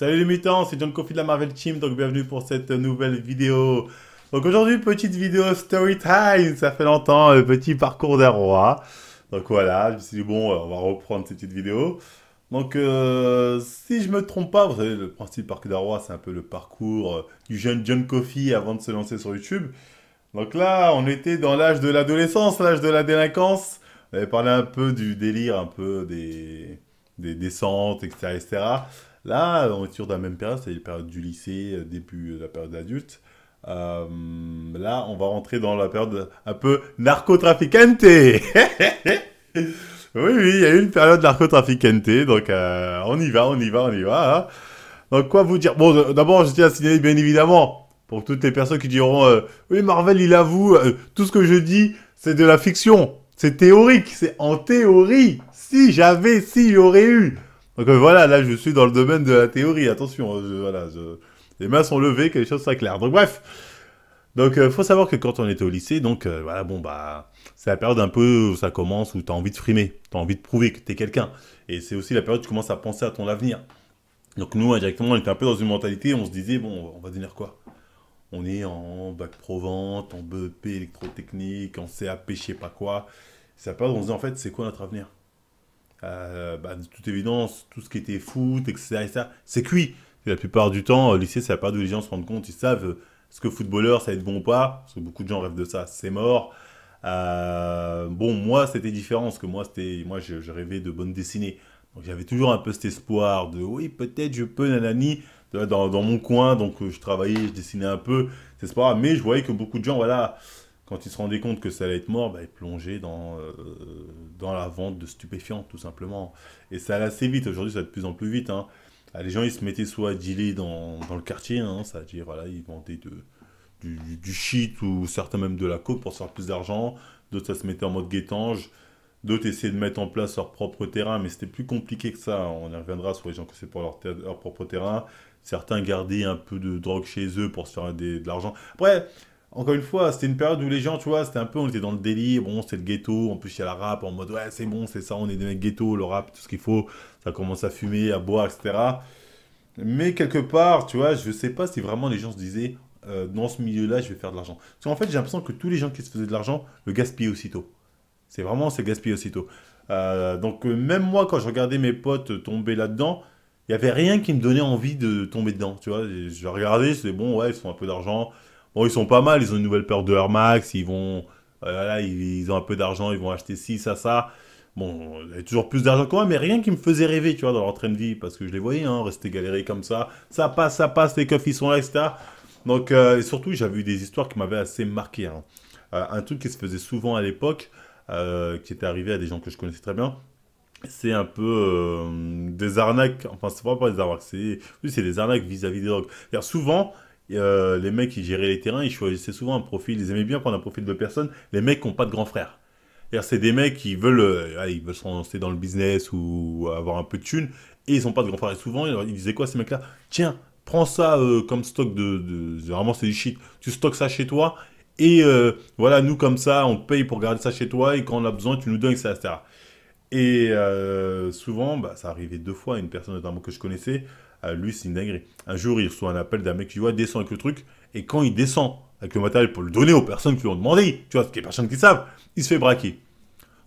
Salut les mutants, c'est John Coffey de la Marvel Team, donc bienvenue pour cette nouvelle vidéo. Donc aujourd'hui, petite vidéo story time, ça fait longtemps, le petit parcours d'un roi. Donc voilà, je me suis dit bon, on va reprendre cette petite vidéo. Donc si je me trompe pas, vous savez, le principe du parcours d'un roi, c'est un peu le parcours du jeune John Coffey avant de se lancer sur YouTube. Donc là, on était dans l'âge de l'adolescence, l'âge de la délinquance. On avait parlé un peu du délire, un peu des descentes, etc., etc. Là, on est toujours dans la même période, c'est la période du lycée, début de la période adulte. Là, on va rentrer dans la période un peu narcotraficante. Oui, oui, il y a eu une période narcotraficante, donc on y va, on y va, on y va, hein. Donc quoi vous dire? Bon, d'abord, je tiens à signaler bien évidemment, pour toutes les personnes qui diront oui, Marvel, il avoue, tout ce que je dis, c'est de la fiction. C'est théorique, c'est en théorie. Si, il y aurait eu. Donc voilà, là, je suis dans le domaine de la théorie. Attention, les mains sont levées, que les choses soient claires. Donc bref. Donc faut savoir que quand on était au lycée, donc voilà, bon, bah, c'est la période un peu où ça commence, où tu as envie de frimer, tu as envie de prouver que tu es quelqu'un. Et c'est aussi la période où tu commences à penser à ton avenir. Donc nous, indirectement, on était un peu dans une mentalité, on se disait, bon, on va devenir quoi? On est en bac pro-vente, en BEP électrotechnique, en CAP, je sais pas quoi. C'est la période où on se dit, en fait, c'est quoi notre avenir? De toute évidence, tout ce qui était foot, etc., etc., c'est cuit. Et la plupart du temps, au lycée, c'est la période où les gens se rendent compte, ils savent est-ce que footballeur, ça va être bon ou pas. Parce que beaucoup de gens rêvent de ça, c'est mort. Bon, moi, c'était différent, parce que moi, je rêvais de bande dessinée. Donc j'avais toujours un peu cet espoir de, oui, peut-être je peux, nanani, dans mon coin. Donc je travaillais, je dessinais un peu, c'est pas grave. Mais je voyais que beaucoup de gens, voilà, quand ils se rendaient compte que ça allait être mort, bah, ils plongeaient dans la vente de stupéfiants, tout simplement. Et ça allait assez vite. Aujourd'hui, ça va de plus en plus vite, hein. Les gens, ils se mettaient soit à dealer dans le quartier, hein, c'est-à-dire, voilà, ils vendaient du shit ou certains même de la coke pour se faire plus d'argent. D'autres, ça se mettait en mode guettange. D'autres essayaient de mettre en place leur propre terrain, mais c'était plus compliqué que ça. On y reviendra sur les gens que c'est pour leur propre terrain. Certains gardaient un peu de drogue chez eux pour se faire de l'argent. Après, encore une fois, c'était une période où les gens, tu vois, c'était un peu, on était dans le délire, bon, c'est le ghetto, en plus il y a la rap, en mode, ouais, c'est bon, c'est ça, on est des mecs ghetto, le rap, tout ce qu'il faut, ça commence à fumer, à boire, etc. Mais quelque part, tu vois, je sais pas si vraiment les gens se disaient, dans ce milieu-là, je vais faire de l'argent. Parce qu'en fait, j'ai l'impression que tous les gens qui se faisaient de l'argent le gaspillaient aussitôt. C'est gaspillé aussitôt. Donc même moi, quand je regardais mes potes tomber là-dedans, il n'y avait rien qui me donnait envie de tomber dedans. Tu vois, et je regardais, c'est bon, ouais, ils font un peu d'argent. Bon, ils sont pas mal, ils ont une nouvelle paire de Air Max, ils vont, voilà, ils ont un peu d'argent, ils vont acheter ci, ça. Bon, il y a toujours plus d'argent que moi, mais rien qui me faisait rêver, tu vois, dans leur train de vie, parce que je les voyais, hein, rester galérer comme ça. Ça passe, les keufs, ils sont là, etc. Donc, et surtout, j'avais eu des histoires qui m'avaient assez marqué, hein. Un truc qui se faisait souvent à l'époque, qui était arrivé à des gens que je connaissais très bien, c'est un peu des arnaques, enfin c'est pas des arnaques, oui, c'est des arnaques vis-à-vis des drogues. C'est-à-dire, souvent, les mecs qui géraient les terrains, ils choisissaient souvent un profil, ils aimaient bien prendre un profil de personnes, les mecs qui n'ont pas de grand frère. C'est-à-dire, c'est des mecs qui veulent, ils veulent se lancer dans le business ou avoir un peu de thunes, et ils n'ont pas de grand frère. Et souvent, ils disaient quoi ces mecs-là? Tiens, prends ça comme stock vraiment c'est du shit, tu stockes ça chez toi, et voilà, nous comme ça, on te paye pour garder ça chez toi, et quand on a besoin, tu nous donnes, etc. Et souvent, bah, ça arrivait deux fois à une personne notamment que je connaissais. Lui, c'est une dinguerie. Un jour, il reçoit un appel d'un mec qui voit descend avec le truc. Et quand il descend avec le matériel pour le donner aux personnes qui lui ont demandé, tu vois, parce qu'il y a personnes qui savent, il se fait braquer.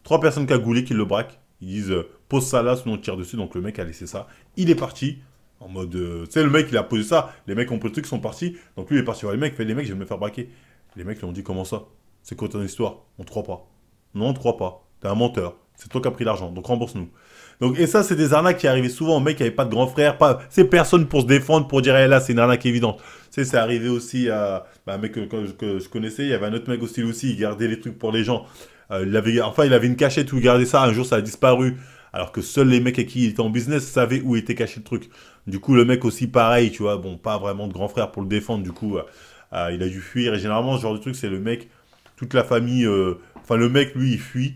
Trois personnes cagoulées qui le braquent. Ils disent pose ça là, sinon on tire dessus. Donc le mec a laissé ça. Il est parti. En mode. Tu sais, le mec, il a posé ça. Les mecs ont pris le truc, ils sont partis. Donc lui, il est parti voir les mecs. Il fait les mecs, je vais me faire braquer. Les mecs lui ont dit comment ça? C'est quoi ton histoire? On te croit pas. Non, on te croit pas. T'es un menteur. C'est toi qui as pris l'argent. Donc rembourse-nous. Donc, et ça, c'est des arnaques qui arrivaient souvent aux mecs qui n'avaient pas de grand frère. Pas, c'est personne pour se défendre, pour dire, eh, là, c'est une arnaque évidente. Tu sais, c'est arrivé aussi à un mec que je connaissais. Il y avait un autre mec aussi, il gardait les trucs pour les gens. Il avait une cachette où il gardait ça. Un jour, ça a disparu. Alors que seuls les mecs avec qui il était en business savaient où était caché le truc. Du coup, le mec aussi, pareil, tu vois, bon, pas vraiment de grand frère pour le défendre. Du coup, il a dû fuir. Et généralement, ce genre de truc, c'est le mec, toute la famille. Enfin, le mec, lui, il fuit.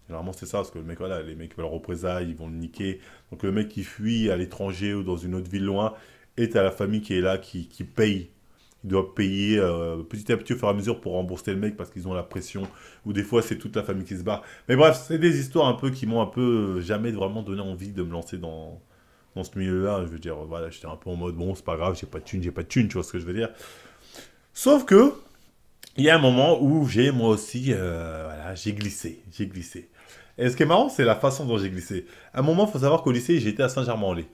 Généralement, c'est ça, parce que le mec, voilà, les mecs veulent représailles, ils vont le niquer. Donc, le mec qui fuit à l'étranger ou dans une autre ville loin, et t'as la famille qui est là, qui paye. Ils doivent payer petit à petit au fur et à mesure pour rembourser le mec parce qu'ils ont la pression. Ou des fois, c'est toute la famille qui se barre. Mais bref, c'est des histoires un peu qui m'ont un peu jamais vraiment donné envie de me lancer dans ce milieu-là. Je veux dire, voilà, j'étais un peu en mode, bon, c'est pas grave, j'ai pas de thune, tu vois ce que je veux dire. Sauf que, il y a un moment où moi aussi, voilà, j'ai glissé. Et ce qui est marrant, c'est la façon dont j'ai glissé. À un moment, il faut savoir qu'au lycée, j'étais à Saint-Germain-en-Laye.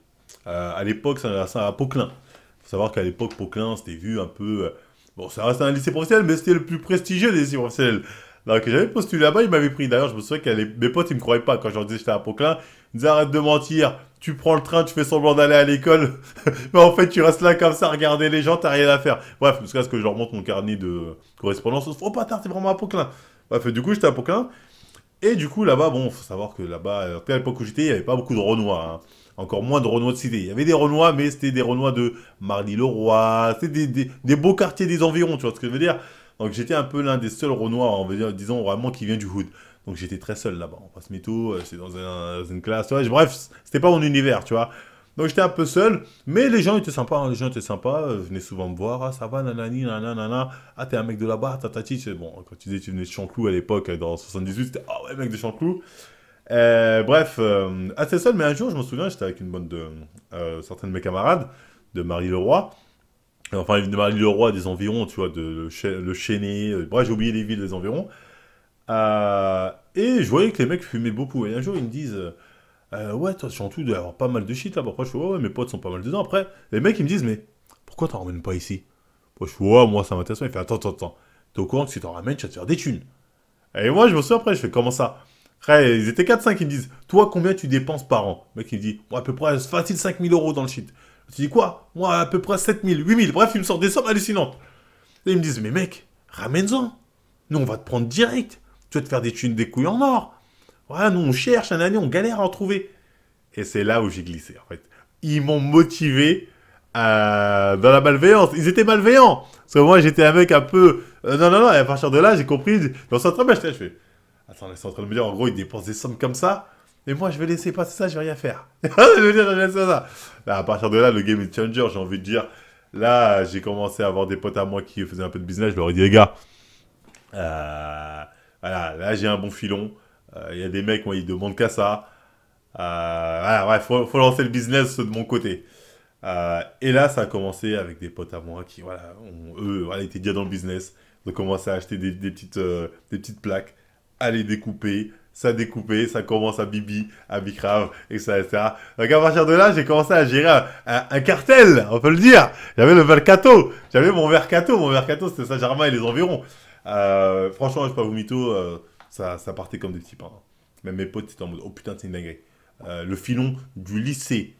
À l'époque, c'est à Poquelin. Il faut savoir qu'à l'époque, Poquelin, c'était vu un peu... bon, ça reste un lycée professionnel, mais c'était le plus prestigieux des lycées professionnels. Donc, j'avais postulé là-bas, ils m'avaient pris. D'ailleurs, je me souviens que mes potes, ils me croyaient pas quand je leur disais que j'étais à Poquelin. Ils me disaient, arrête de mentir, tu prends le train, tu fais semblant d'aller à l'école. Mais en fait, tu restes là comme ça, à regarder les gens, t'as rien à faire. Bref, jusqu'à ce que je leur montre mon carnet de correspondance. Oh, pas tard, t'es vraiment à Poquelin. Bref, du coup, j'étais à Poquelin. Et du coup, là-bas, bon, faut savoir que là-bas, à l'époque où j'étais, il n'y avait pas beaucoup de Renois, hein. Encore moins de Renois de cité. Il y avait des Renois, mais c'était des Renois de Marly-le-Roi. C'était des beaux quartiers des environs, tu vois ce que je veux dire. Donc j'étais un peu l'un des seuls Renois, on va dire, disons vraiment, qui vient du hood. Donc j'étais très seul là-bas. On passe métaux, c'est dans une classe. Ouais, bref, c'était pas mon univers, tu vois. Donc j'étais un peu seul, mais les gens étaient sympas, hein, les gens étaient sympas, venaient souvent me voir, ah ça va, nanani, nanana, ah t'es un mec de là-bas, tatati, bon, quand tu disais que tu venais de Chanteloup à l'époque, dans 78, c'était, ah ouais, mec de Chanteloup. Bref, assez seul, mais un jour, je me souviens, j'étais avec une bande de certains de mes camarades, de Marly-le-Roi, enfin de Marly-le-Roi des environs, tu vois, le Chesnay, bref, j'ai oublié les villes des environs, et je voyais que les mecs fumaient beaucoup, et un jour, ils me disent... ouais, toi, Chanteloup, il doit y avoir pas mal de shit là-bas. Après, je fais, ouais, mes potes sont pas mal dedans. Après, les mecs, ils me disent, mais pourquoi t'en ramènes pas ici? Moi, je fais, ouais, moi, ça m'intéresse pas. Il fait, attends. T'es au courant que si t'en ramènes, tu vas te faire des thunes. Et moi, je me souviens après, je fais, comment ça? Après, ils étaient 4-5, ils me disent, toi, combien tu dépenses par an? Le mec, il me dit, moi, à peu près, facile 5 000 € dans le shit. Je dis, quoi? Moi, à peu près 7 000, 8 000. Bref, ils me sortent des sommes hallucinantes. Et ils me disent, mais mec, ramène-en. Nous, on va te prendre direct. Tu vas te faire des thunes, des couilles en or. Voilà, nous, on cherche un année, on galère à en trouver. Et c'est là où j'ai glissé, en fait. Ils m'ont motivé dans la malveillance. Ils étaient malveillants. Parce que moi, j'étais un mec un peu... non. Et à partir de là, j'ai compris. Dans ce train, je fais... Attends, ils sont en train de me dire, en gros, ils dépensent des sommes comme ça. Et moi, je vais laisser passer ça, je vais rien faire. Je veux dire, je vais laisser ça. Là, à partir de là, le game est changer, j'ai envie de dire. Là, j'ai commencé à avoir des potes à moi qui faisaient un peu de business. Je leur ai dit, les gars, voilà, là, j'ai un bon filon. Il y a des mecs, moi, ils demandent qu'à ça. Voilà, ouais, faut lancer le business de mon côté. Et là, ça a commencé avec des potes à moi qui, voilà, eux, voilà, étaient déjà dans le business. Ils ont commencé à acheter des petites plaques, à les découper, ça commence à bibi, à bicrave, etc. Donc à partir de là, j'ai commencé à gérer un cartel, on peut le dire. J'avais le Mercato, j'avais mon Mercato, c'était Saint-Germain et les environs. Franchement, je sais pas vous mytho, ça partait comme des petits pains. Même mes potes étaient en mode, oh putain, c'est une dinguerie. Le filon du lycée,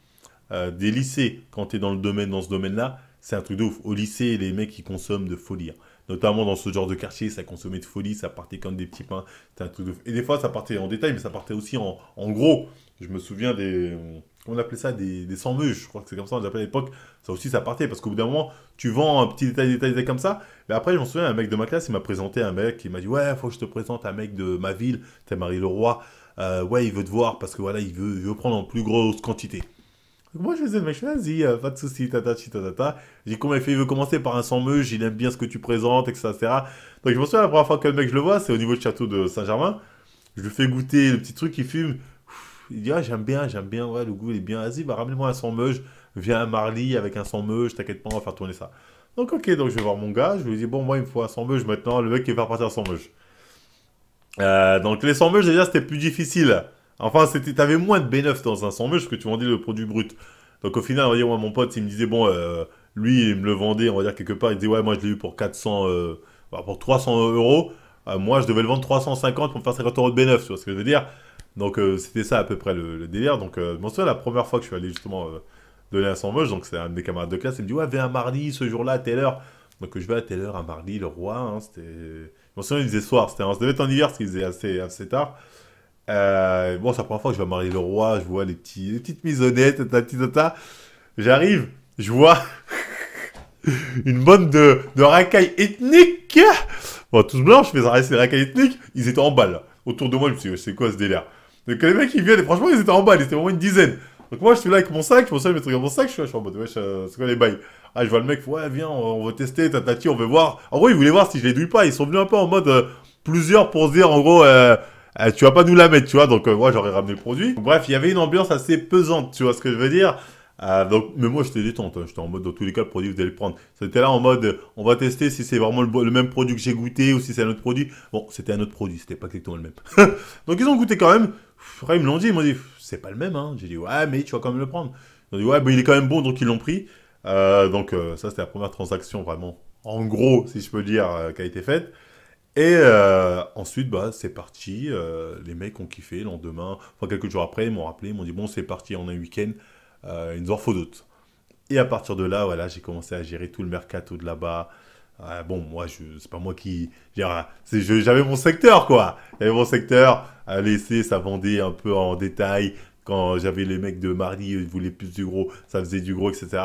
des lycées, quand tu es dans ce domaine-là, c'est un truc de ouf. Au lycée, les mecs, ils consomment de folie, hein. Notamment dans ce genre de quartier, ça consommait de folie, ça partait comme des petits pains. C'était un truc de ouf. Et des fois, ça partait en détail, mais ça partait aussi en gros. Je me souviens comment on appelait ça, des sans-meuges, je crois que c'est comme ça on les appelait à l'époque. Ça aussi, ça partait, parce qu'au bout d'un moment, tu vends un petit détail comme ça. Mais après, je me souviens, un mec de ma classe, il m'a présenté un mec, il m'a dit, ouais, faut que je te présente un mec de ma ville, t'es Marly-le-Roi. Ouais, il veut te voir parce que voilà, il veut prendre en plus grosse quantité. Donc moi, je faisais le mec, vas-y, pas de soucis, tatata. J'ai dit, comment il fait? Il veut commencer par un sans-meuge, il aime bien ce que tu présentes, etc. Donc je me souviens, la première fois que le mec, je le vois, c'est au niveau du château de Saint-Germain. Je lui fais goûter le petit truc, il fume. Il dit, ah, j'aime bien, ouais, le goût, il est bien. Vas-y, bah, ramène-moi un sans-meuge. Viens à Marly avec un sans-meuge, t'inquiète pas, on va faire tourner ça. Donc, ok, donc je vais voir mon gars, je lui dis, bon, moi, il me faut un sans-meuge maintenant. Le mec, il va partir un sans-meuge. Donc les sans-meuges, déjà, c'était plus difficile. Enfin, t'avais moins de bénéfices dans un sans-meuge que tu vendais le produit brut. Donc au final, on va dire, moi, mon pote, il me disait, bon, lui, il me le vendait, on va dire, quelque part. Il disait, ouais, moi, je l'ai eu pour 400, pour 300 euros. Moi, je devais le vendre 350 pour me faire 50 euros de bénéfice, tu vois ce que je veux dire. Donc c'était ça à peu près le délire. Donc, je m'en souviens, la première fois que je suis allé justement donner un sans-meuge, donc c'est un de mes camarades de classe, il me dit, ouais, viens à Marly ce jour-là, à telle heure. Donc je vais à telle heure à Marly, le roi, hein, c'était... Je m'en souviens, il disait soir, ça devait être en hiver, parce qu'il faisait assez tard. Bon, c'est la première fois que je vais à Marly-le-Roi, je vois les petites maisonnettes, tata. J'arrive, je vois une bande de racailles ethniques. Bon, tous blanches, mais ça reste des racailles ethniques. Ils étaient en balle. Autour de moi, je me suis dit, c'est quoi ce délire? Donc les mecs, ils viennent, et franchement, ils étaient en balle, ils étaient vraiment une dizaine. Donc moi, je suis là avec mon sac, je me souviens de mes trucs dans mon sac, je suis en mode, wesh, c'est quoi les bails? Ah, je vois le mec, ouais, viens, on va tester, tatati, on veut voir. En gros, ils voulaient voir si je les douille pas. Ils sont venus un peu en mode plusieurs pour se dire, en gros, Tu vas pas nous la mettre, tu vois. Donc, moi, j'aurais ramené le produit. Bref, il y avait une ambiance assez pesante, tu vois ce que je veux dire. Donc, mais moi, j'étais détente. Hein. J'étais en mode, dans tous les cas, le produit, vous allez le prendre. C'était là en mode, on va tester si c'est vraiment le même produit que j'ai goûté ou si c'est un autre produit. Bon, c'était un autre produit, c'était pas exactement le même. Donc, ils ont goûté quand même. Après, ils me l'ont dit, ils m'ont dit, c'est pas le même, hein. J'ai dit, ouais, mais tu vas quand même le prendre. Ils ont dit, ouais, mais il est quand même bon, donc ils l'ont pris. Ça, c'était la première transaction, vraiment, en gros, si je peux dire, qui a été faite. Et ensuite, bah, c'est parti. Les mecs ont kiffé. Le lendemain, enfin quelques jours après, ils m'ont rappelé, ils m'ont dit bon, c'est parti, on a un week-end. Il nous en faut d'autres. Et à partir de là, voilà, j'ai commencé à gérer tout le mercato de là-bas. Bon, moi, c'est pas moi qui. J'avais mon secteur, quoi. J'avais mon secteur. À laisser, ça vendait un peu en détail. Quand j'avais les mecs de Marly, ils voulaient plus du gros, ça faisait du gros, etc.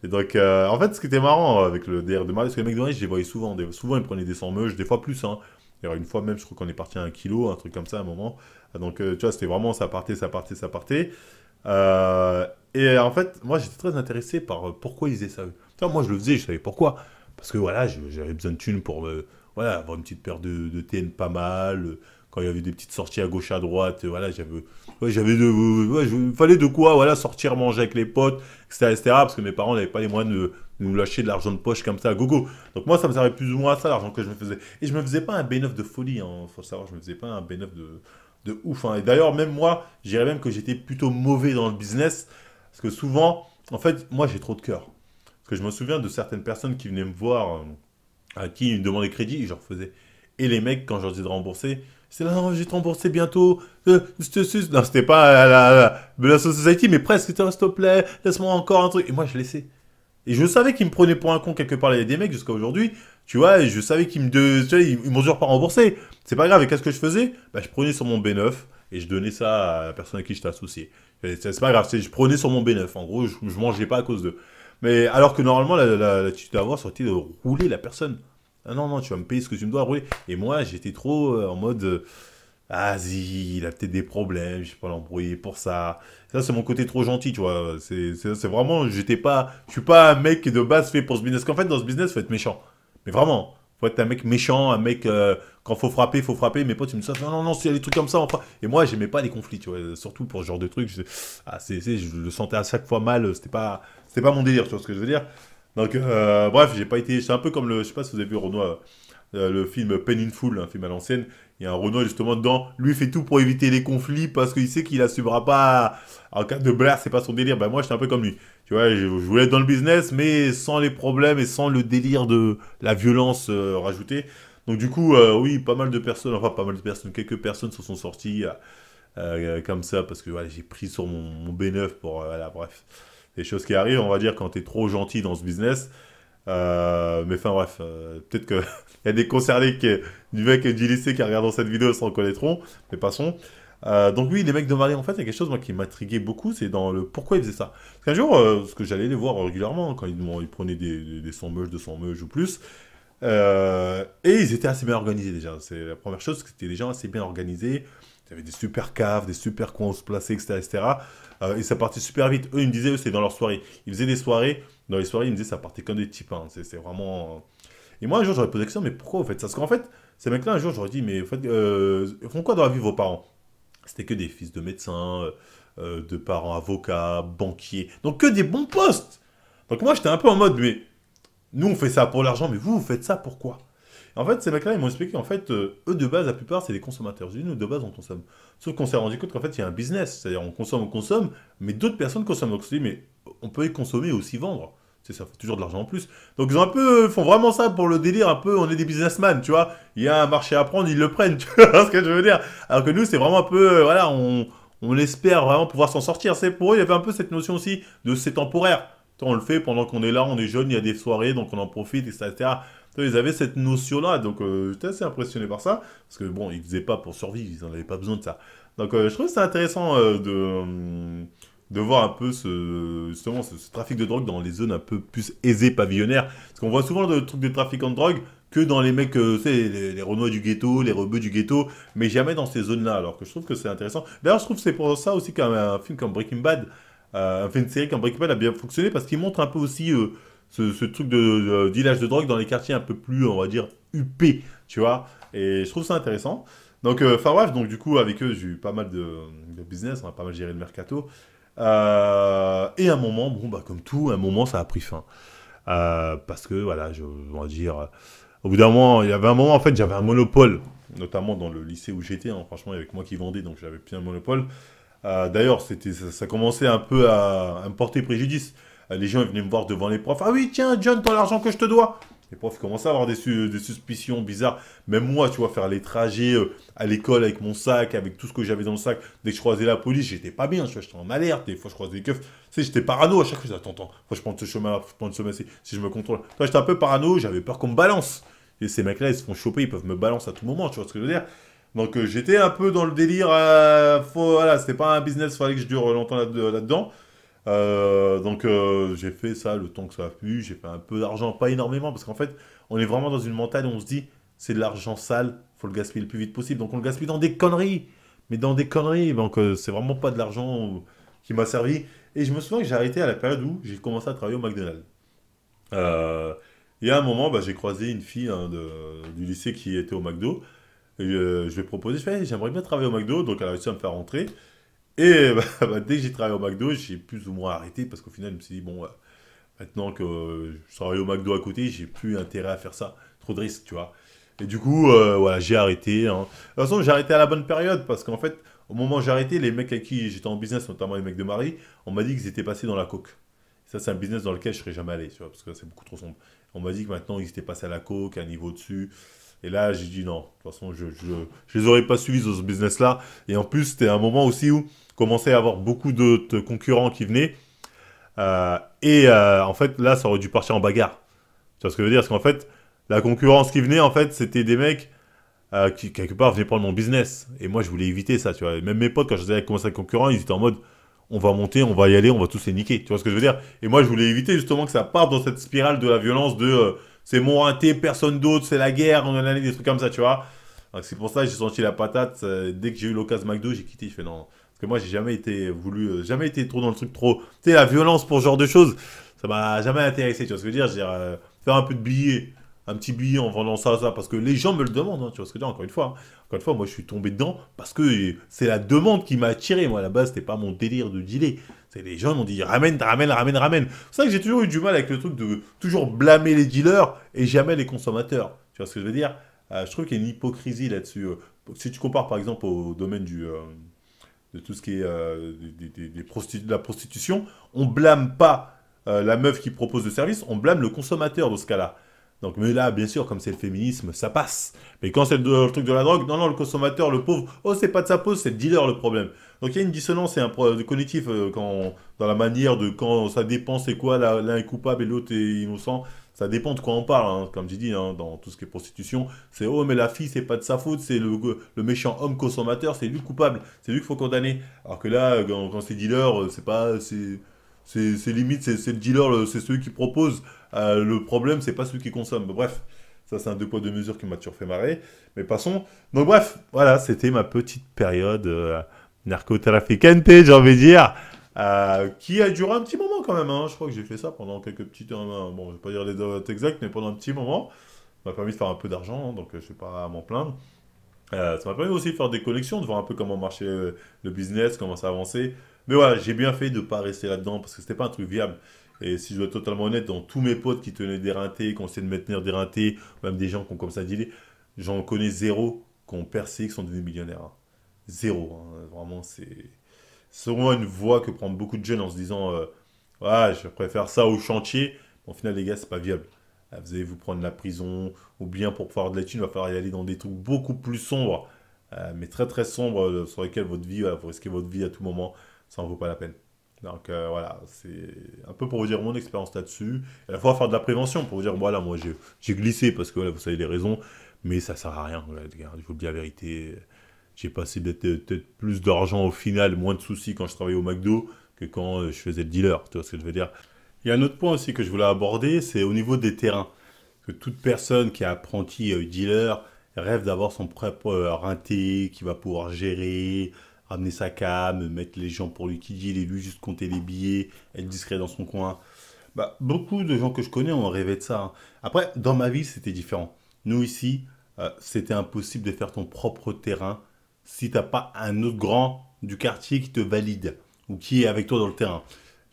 Et donc, en fait, ce qui était marrant avec le DR de Marly, parce que les mecs de Marly, je les voyais souvent. Souvent, ils prenaient des 100 meuches, des fois plus. Hein. D'ailleurs, une fois même, je crois qu'on est parti à 1 kilo, un truc comme ça à un moment. Donc, tu vois, c'était vraiment ça partait, ça partait, ça partait. Et en fait, moi, j'étais très intéressé par pourquoi ils faisaient ça. Tu vois, moi, je le faisais, je savais pourquoi. Parce que voilà, j'avais besoin de thunes pour voilà, avoir une petite paire de TN pas mal. Quand il y avait des petites sorties à gauche, à droite, voilà, il fallait de quoi, voilà, sortir, manger avec les potes, etc., etc., parce que mes parents n'avaient pas les moyens de nous lâcher de l'argent de poche comme ça à gogo. Donc moi, ça me servait plus ou moins à ça, l'argent que je me faisais. Et je me faisais pas un B9 de folie, hein, faut savoir, je me faisais pas un B9 de ouf. Hein. Et d'ailleurs, même moi, je dirais même que j'étais plutôt mauvais dans le business, parce que souvent, en fait, moi, j'ai trop de cœur. Parce que je me souviens de certaines personnes qui venaient me voir, à qui ils me demandaient crédit, et je leur faisais. Et les mecs, quand je leur disais de rembourser, c'est là, non, je vais te rembourser bientôt. Non, c'était pas la Society, mais presque, s'il te plaît, laisse-moi encore un truc. Et moi, je laissais. Et je savais qu'ils me prenaient pour un con quelque part, il y a des mecs jusqu'à aujourd'hui, tu vois, et je savais tu vois, ils m'ont toujours pas remboursé. C'est pas grave, et qu'est-ce que je faisais? Bah, je prenais sur mon B9 et je donnais ça à la personne à qui j'étais associé. C'est pas grave, je prenais sur mon B9. En gros, je mangeais pas à cause d'eux. Mais alors que normalement, tu dois avoir sorti de rouler la personne. Ah non, non, tu vas me payer ce que tu me dois rouler. Et moi, j'étais trop en mode. Ah, si, il a peut-être des problèmes, je vais pas l'embrouiller pour ça. Ça, c'est mon côté trop gentil, tu vois. C'est vraiment, je suis pas un mec de base fait pour ce business. Qu'en fait, dans ce business, faut être méchant. Mais vraiment, faut être un mec méchant, un mec, quand faut frapper, faut frapper. Mes potes, ils me disent, non, non, non, s'il y a des trucs comme ça, enfin. Et moi, j'aimais pas les conflits, tu vois. Surtout pour ce genre de trucs. Je le sentais à chaque fois mal, c'était pas mon délire, tu vois ce que je veux dire. Donc, bref, j'ai pas été, c'est un peu comme je sais pas si vous avez vu Renoir, le film Pen in Full, un film à l'ancienne. Il y a un Renoir justement dedans. Lui il fait tout pour éviter les conflits parce qu'il sait qu'il assumera pas en cas de Blair, c'est pas son délire. Ben moi j'étais un peu comme lui. Tu vois, je voulais être dans le business, mais sans les problèmes et sans le délire de la violence rajoutée. Donc du coup, oui, pas mal de personnes, enfin pas mal de personnes, quelques personnes se sont sorties comme ça parce que voilà, j'ai pris sur mon B9 pour voilà, bref, des choses qui arrivent, on va dire quand t'es trop gentil dans ce business. Mais enfin bref, peut-être qu'il y a des concernés du mec du lycée qui regardent cette vidéo se reconnaîtront, mais passons. Donc oui, les mecs de Marie, en fait, il y a quelque chose moi, qui m'intriguait beaucoup, c'est dans le pourquoi ils faisaient ça. Parce qu'un jour, parce que j'allais les voir régulièrement, hein, quand ils prenaient des 100 meuches, 200 meuches ou plus, et ils étaient assez bien organisés déjà. C'est la première chose, c'était des gens assez bien organisés. Ils avaient des super caves, des super coins où se placer, etc. etc. Et ça partait super vite. Eux, ils me disaient, eux, c'est dans leurs soirées. Ils faisaient des soirées. Dans les soirées, ils me disaient, ça partait comme des types. Hein. C'est vraiment. Et moi, un jour, j'aurais posé la question, mais pourquoi vous faites ça? Parce qu'en fait, ces mecs-là, un jour, j'aurais dit, mais en fait, ils font quoi dans la vie, vos parents? C'était que des fils de médecins, de parents avocats, banquiers. Donc, que des bons postes. Donc, moi, j'étais un peu en mode, mais nous, on fait ça pour l'argent, mais vous, vous faites ça pourquoi? En fait, ces mecs-là, ils m'ont expliqué qu'en fait, eux, de base, la plupart, c'est des consommateurs. J'ai dit, nous, de base, on consomme. Sauf qu'on s'est rendu compte qu'en fait, il y a un business. C'est-à-dire, on consomme, mais d'autres personnes consomment. Donc, on s'est dit, mais on peut y consommer et aussi vendre. C'est ça, fait toujours de l'argent en plus. Donc, ils ont un peu, font vraiment ça pour le délire, un peu, on est des businessmen, tu vois. Il y a un marché à prendre, ils le prennent, tu vois ce que je veux dire. Alors que nous, c'est vraiment un peu, voilà, on espère vraiment pouvoir s'en sortir. C'est pour eux, il y avait un peu cette notion aussi de c'est temporaire. On le fait pendant qu'on est là, on est jeune, il y a des soirées, donc on en profite, etc. Ils avaient cette notion-là, donc j'étais assez impressionné par ça, parce que bon, ils ne faisaient pas pour survivre, ils n'en avaient pas besoin de ça. Donc je trouve que c'est intéressant de voir un peu justement ce trafic de drogue dans les zones un peu plus aisées, pavillonnaires. Parce qu'on voit souvent le truc de trafiquants de drogue que dans les mecs, tu sais, les Renois du ghetto, les rebeux du ghetto, mais jamais dans ces zones-là, alors que je trouve que c'est intéressant. D'ailleurs, je trouve que c'est pour ça aussi qu'un film comme Breaking Bad, fait une série comme Breaking Bad a bien fonctionné, parce qu'il montre un peu aussi ce truc de dealage de drogue dans les quartiers un peu plus, on va dire, huppés, tu vois. Et je trouve ça intéressant. Donc, enfin bref, donc du coup, avec eux, j'ai eu pas mal de business, on a pas mal géré le mercato. Et à un moment, bon, bah, comme tout, à un moment, ça a pris fin. Parce que, voilà, on va dire, au bout d'un moment, il y avait un moment, en fait, j'avais un monopole, notamment dans le lycée où j'étais, hein, franchement, il y avait que moi qui vendais, donc j'avais plus un monopole. D'ailleurs, ça commençait un peu à me porter préjudice. Les gens ils venaient me voir devant les profs. Ah oui, tiens, John, t'as l'argent que je te dois. Les profs commençaient à avoir des suspicions bizarres. Même moi, tu vois, faire les trajets à l'école avec mon sac, avec tout ce que j'avais dans le sac. Dès que je croisais la police, j'étais pas bien. Tu vois, j'étais en alerte. Des fois, je croisais des keufs. Tu sais, j'étais parano à chaque fois. Je disais, attends, faut que je prenne ce chemin-là, faut que je prenne ce chemin si je me contrôle. Toi, j'étais un peu parano. J'avais peur qu'on me balance. Et ces mecs-là, ils se font choper. Ils peuvent me balancer à tout moment. Tu vois ce que je veux dire? Donc j'étais un peu dans le délire, voilà, c'était pas un business, fallait que je dure longtemps là-dedans. Donc j'ai fait ça le temps que ça a pu, j'ai fait un peu d'argent, pas énormément, parce qu'en fait on est vraiment dans une montagne où on se dit c'est de l'argent sale, faut le gaspiller le plus vite possible. Donc on le gaspille dans des conneries, mais dans des conneries, donc c'est vraiment pas de l'argent qui m'a servi. Et je me souviens que j'ai arrêté à la période où j'ai commencé à travailler au McDonald's. Euh, et à un moment, bah, j'ai croisé une fille hein, du lycée qui était au McDo. Et, je lui ai proposé, je fais, hey, j'aimerais bien travailler au McDo, donc elle a réussi à me faire rentrer. Et dès que j'ai travaillé au McDo, j'ai plus ou moins arrêté parce qu'au final, je me suis dit, bon, maintenant que je travaille au McDo à côté, j'ai plus intérêt à faire ça. Trop de risques, tu vois. Et du coup, voilà, j'ai arrêté, hein. De toute façon, j'ai arrêté à la bonne période parce qu'en fait, au moment où j'ai arrêté, les mecs avec qui j'étais en business, notamment les mecs de Marie, on m'a dit qu'ils étaient passés dans la coke. Ça, c'est un business dans lequel je serais jamais allé, tu vois, parce que c'est beaucoup trop sombre. On m'a dit que maintenant, ils étaient passés à la coke, à un niveau dessus. Et là, j'ai dit non. De toute façon, je les aurais pas suivis dans ce business-là. Et en plus, c'était un moment aussi où commençait à y avoir beaucoup d'autres concurrents qui venaient. En fait, là, ça aurait dû partir en bagarre. Tu vois ce que je veux dire? Parce qu'en fait, la concurrence qui venait, en fait, c'était des mecs qui, quelque part, venaient prendre mon business. Et moi, je voulais éviter ça, tu vois. Et même mes potes, quand je faisais commencer avec concurrent, ils étaient en mode, on va monter, on va y aller, on va tous les niquer. Tu vois ce que je veux dire? Et moi, je voulais éviter justement que ça parte dans cette spirale de la violence de c'est mon inté, personne d'autre, c'est la guerre, on en a des trucs comme ça, tu vois. Donc c'est pour ça que j'ai senti la patate. Dès que j'ai eu l'occasion McDo, j'ai quitté. Je fais non. Parce que moi, j'ai jamais été voulu, jamais été trop dans le truc trop. Tu sais, la violence pour ce genre de choses, ça m'a jamais intéressé. Tu vois ce que je veux dire? Je veux dire, faire un peu de billets, un petit billet en vendant ça, parce que les gens me le demandent. Hein, tu vois ce que je veux dire? Encore une fois, hein. Encore une fois, moi, je suis tombé dedans parce que c'est la demande qui m'a attiré. Moi, à la base, c'était pas mon délire de dealer. C'est les gens m'ont dit ramène, ramène, ramène, ramène. C'est ça que j'ai toujours eu du mal avec le truc de toujours blâmer les dealers et jamais les consommateurs. Tu vois ce que je veux dire? Je trouve qu'il y a une hypocrisie là-dessus. Si tu compares par exemple au domaine de tout ce qui est de la prostitution, on blâme pas la meuf qui propose le service, on blâme le consommateur dans ce cas-là. Donc, mais là, bien sûr, comme c'est le féminisme, ça passe. Mais quand c'est le truc de la drogue, non, non, le consommateur, le pauvre, oh, c'est pas de sa pause, c'est le dealer le problème. Donc, il y a une dissonance et un cognitif dans la manière de quand ça dépend, c'est quoi, l'un est coupable et l'autre est innocent. Ça dépend de quoi on parle, hein. Comme j'ai dit, hein, dans tout ce qui est prostitution. C'est oh, mais la fille, c'est pas de sa faute, c'est le méchant homme consommateur, c'est lui le coupable, c'est lui qu'il faut condamner. Alors que là, quand c'est dealer, c'est pas. C'est limite, c'est le dealer, c'est celui qui propose. Le problème, c'est pas celui qui consomme. Bref, ça, c'est un deux poids, deux mesures qui m'a toujours fait marrer. Mais passons. Donc, bref, voilà, c'était ma petite période narcotrafiquante, j'ai envie de dire. Qui a duré un petit moment quand même, hein. Je crois que j'ai fait ça pendant quelques petites... bon, je vais pas dire les dates exactes, mais pendant un petit moment. Ça m'a permis de faire un peu d'argent, hein, donc je ne vais pas à m'en plaindre. Ça m'a permis aussi de faire des connexions, de voir un peu comment marchait le business, comment ça avançait. Mais voilà, j'ai bien fait de ne pas rester là-dedans parce que c'était pas un truc viable. Et si je dois être totalement honnête, dans tous mes potes qui tenaient des rintés, qui ont essayé de me tenir des rintés, même des gens qui ont comme ça dealé, j'en connais zéro qui ont percé, qui sont devenus millionnaires, hein. Zéro, hein. Vraiment, c'est vraiment une voie que prennent beaucoup de jeunes en se disant ouais, je préfère ça au chantier. Au final, les gars, c'est pas viable. Vous allez vous prendre la prison, ou bien pour faire de la thune, il va falloir y aller dans des trucs beaucoup plus sombres, mais très très sombres, sur lesquels votre vie, voilà, vous risquez votre vie à tout moment, ça en vaut pas la peine. Donc voilà, c'est un peu pour vous dire mon expérience là-dessus. Et à la fois faire de la prévention, pour vous dire, voilà, moi j'ai glissé parce que voilà, vous savez les raisons, mais ça sert à rien, voilà, les gars, il faut dire la vérité. J'ai passé peut-être plus d'argent au final, moins de soucis quand je travaillais au McDo que quand je faisais le dealer, tu vois ce que je veux dire. Il y a un autre point aussi que je voulais aborder, c'est au niveau des terrains. Que toute personne qui est apprenti dealer rêve d'avoir son propre rinté, qui va pouvoir gérer, ramener sa cam, mettre les gens pour lui qui deal et lui juste compter les billets, être discret dans son coin. Bah, beaucoup de gens que je connais ont rêvé de ça, hein. Après, dans ma vie, c'était différent. Nous ici, c'était impossible de faire ton propre terrain si t'as pas un autre grand du quartier qui te valide ou qui est avec toi dans le terrain.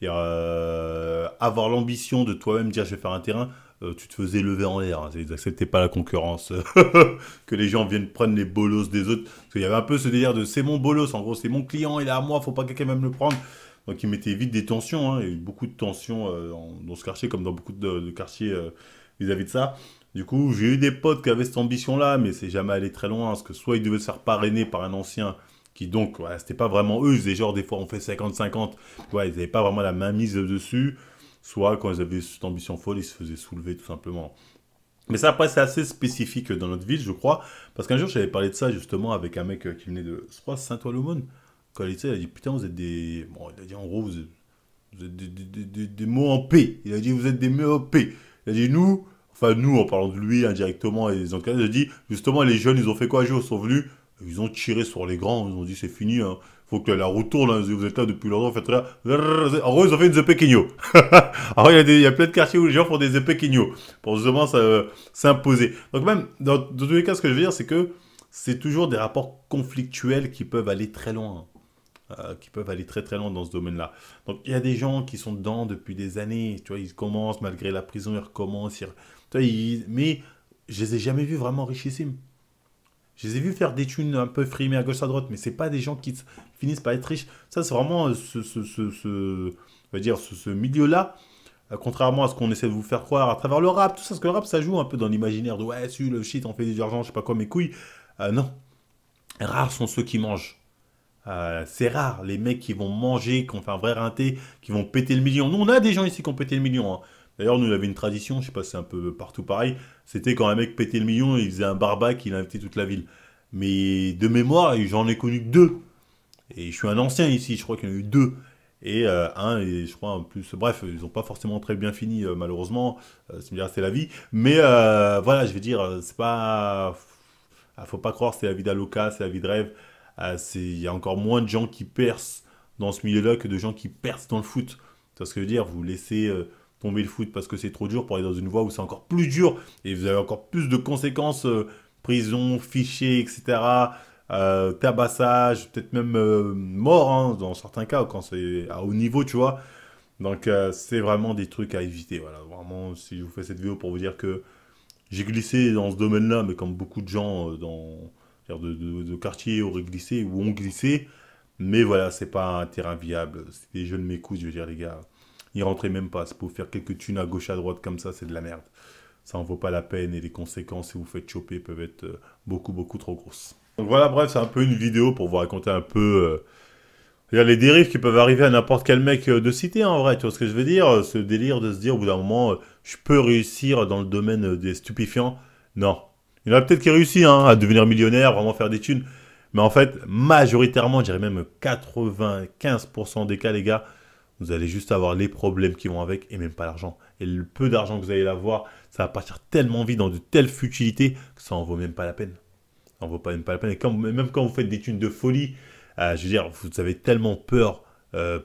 Et, avoir l'ambition de toi-même dire je vais faire un terrain, tu te faisais lever en l'air. Hein. Ils n'acceptaient pas la concurrence. Que les gens viennent prendre les bolos des autres. Parce qu'il y avait un peu ce délire de c'est mon bolos, en gros, c'est mon client, il est à moi, faut pas que quelqu'un vienne me le prendre. Donc ils mettaient vite des tensions. Hein. Il y a eu beaucoup de tensions dans ce quartier, comme dans beaucoup de quartiers vis-à-vis de ça. Du coup, j'ai eu des potes qui avaient cette ambition-là, mais c'est jamais allé très loin. Parce que soit ils devaient se faire parrainer par un ancien qui donc, ouais, c'était pas vraiment eux, ils faisaient genre des fois on fait 50-50, ouais, ils n'avaient pas vraiment la main mise dessus, soit quand ils avaient cette ambition folle, ils se faisaient soulever tout simplement. Mais ça après c'est assez spécifique dans notre ville je crois, parce qu'un jour j'avais parlé de ça justement avec un mec qui venait de, je crois, Saint-Ouen-l'Aumône, quand il était, il a dit putain vous êtes des, bon il a dit en gros vous êtes des mots en P, il a dit vous êtes des mots en P, il a dit nous, enfin nous en parlant de lui indirectement et les autres, il a dit justement les jeunes ils ont fait quoi un jour, ils sont venus, ils ont tiré sur les grands, ils ont dit c'est fini, hein. Faut que la route tourne, hein. Vous êtes là depuis longtemps, faites là. En gros, ils ont fait une The Pequeño. Alors, il y a plein de quartiers où les gens font des The Pequeño pour justement s'imposer. Donc, même, dans tous les cas, ce que je veux dire, c'est que c'est toujours des rapports conflictuels qui peuvent aller très loin. Qui peuvent aller très très loin dans ce domaine-là. Donc, il y a des gens qui sont dedans depuis des années. Tu vois, ils commencent, malgré la prison, ils recommencent. Tu vois, mais je les ai jamais vus vraiment richissimes. Je les ai vus faire des thunes un peu frimées à gauche à droite, mais c'est pas des gens qui finissent par être riches. Ça, c'est vraiment on va dire, ce milieu-là, contrairement à ce qu'on essaie de vous faire croire à travers le rap, tout ça, parce que le rap, ça joue un peu dans l'imaginaire de ouais, si le shit, on fait de l'argent, je sais pas quoi, mes couilles. Non, rares sont ceux qui mangent. C'est rare, les mecs qui vont manger, qui ont fait un vrai rinté, qui vont péter le million. Nous, on a des gens ici qui ont pété le million. Hein. D'ailleurs, nous, on avait une tradition, je sais pas si c'est un peu partout pareil, c'était quand un mec pétait le million, il faisait un barbac, il invitait toute la ville. Mais de mémoire, j'en ai connu que deux. Et je suis un ancien ici, je crois qu'il y en a eu deux. Et un, et je crois en plus, bref, ils n'ont pas forcément très bien fini, malheureusement. C'est la vie. Mais voilà, je vais dire, c'est pas. Faut pas croire, c'est la vie d'Aloca, c'est la vie de rêve. Il y a encore moins de gens qui percent dans ce milieu-là que de gens qui percent dans le foot. C'est ce que je veux dire, vous laissez tomber le foot parce que c'est trop dur pour aller dans une voie où c'est encore plus dur et vous avez encore plus de conséquences, prison, fichier, etc. Tabassage, peut-être même mort hein, dans certains cas quand c'est à haut niveau, tu vois. Donc c'est vraiment des trucs à éviter. Voilà, vraiment, si je vous fais cette vidéo pour vous dire que j'ai glissé dans ce domaine-là, mais comme beaucoup de gens de quartier auraient glissé ou ont glissé. Mais voilà, c'est pas un terrain viable. Si les jeunes m'écoutent, je veux dire, les gars, n'y rentrez même pas. C'est pour faire quelques thunes à gauche, à droite comme ça, c'est de la merde. Ça en vaut pas la peine et les conséquences, si vous faites choper, peuvent être beaucoup, beaucoup trop grosses. Donc voilà, bref, c'est un peu une vidéo pour vous raconter un peu les dérives qui peuvent arriver à n'importe quel mec de cité, hein, en vrai. Tu vois ce que je veux dire? Ce délire de se dire, au bout d'un moment, je peux réussir dans le domaine des stupéfiants. Non. Il y en a peut-être qui réussissent hein, à devenir millionnaire, vraiment faire des thunes. Mais en fait, majoritairement, je dirais même 95% des cas, les gars, vous allez juste avoir les problèmes qui vont avec et même pas l'argent. Et le peu d'argent que vous allez avoir, ça va partir tellement vite dans de telles futilités que ça en vaut même pas la peine. Ça en vaut pas même pas la peine. Et même quand vous faites des thunes de folie, je veux dire, vous avez tellement peur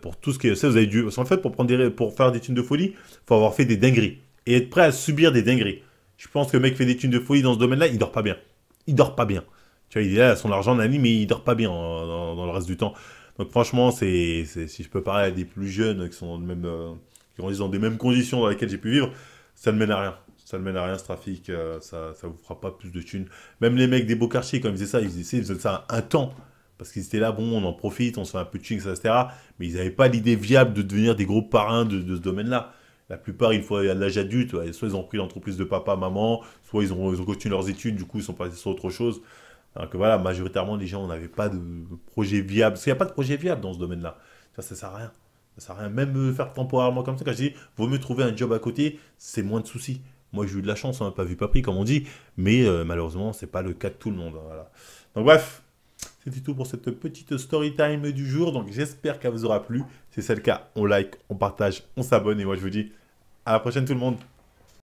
pour tout ce qui est... Ça, vous avez dû... Parce qu'en fait, pour faire des thunes de folie, il faut avoir fait des dingueries. Et être prêt à subir des dingueries. Je pense que le mec qui fait des thunes de folie dans ce domaine-là, il dort pas bien. Il dort pas bien. Tu vois, il est là, son argent Nani, mais il dort pas bien dans le reste du temps. Donc franchement, si je peux parler à des plus jeunes qui sont dans le même, qui grandissent dans des mêmes conditions dans lesquelles j'ai pu vivre, ça ne mène à rien. Ça ne mène à rien ce trafic, ça vous fera pas plus de thunes. Même les mecs des beaux quartiers, quand ils faisaient ça, ils faisaient ça un temps. Parce qu'ils étaient là, bon, on en profite, on se fait un peu de thunes, etc. Mais ils n'avaient pas l'idée viable de devenir des gros parrains de ce domaine-là. La plupart, une fois à l'âge adulte, ouais, soit ils ont pris l'entreprise de papa, maman, soit ils ont continué leurs études, du coup ils sont passés sur autre chose. Alors que voilà, majoritairement, les gens n'avaient pas de projet viable. Parce qu'il n'y a pas de projet viable dans ce domaine-là. Ça sert à rien. Ça sert à rien. Même faire temporairement comme ça, quand je dis, vaut mieux trouver un job à côté, c'est moins de soucis. Moi, j'ai eu de la chance, hein, pas vu, pas pris, comme on dit. Mais malheureusement, c'est pas le cas de tout le monde. Hein, voilà. Donc bref, c'était tout pour cette petite story time du jour. Donc j'espère qu'elle vous aura plu. Si c'est le cas, on like, on partage, on s'abonne. Et moi, je vous dis à la prochaine tout le monde.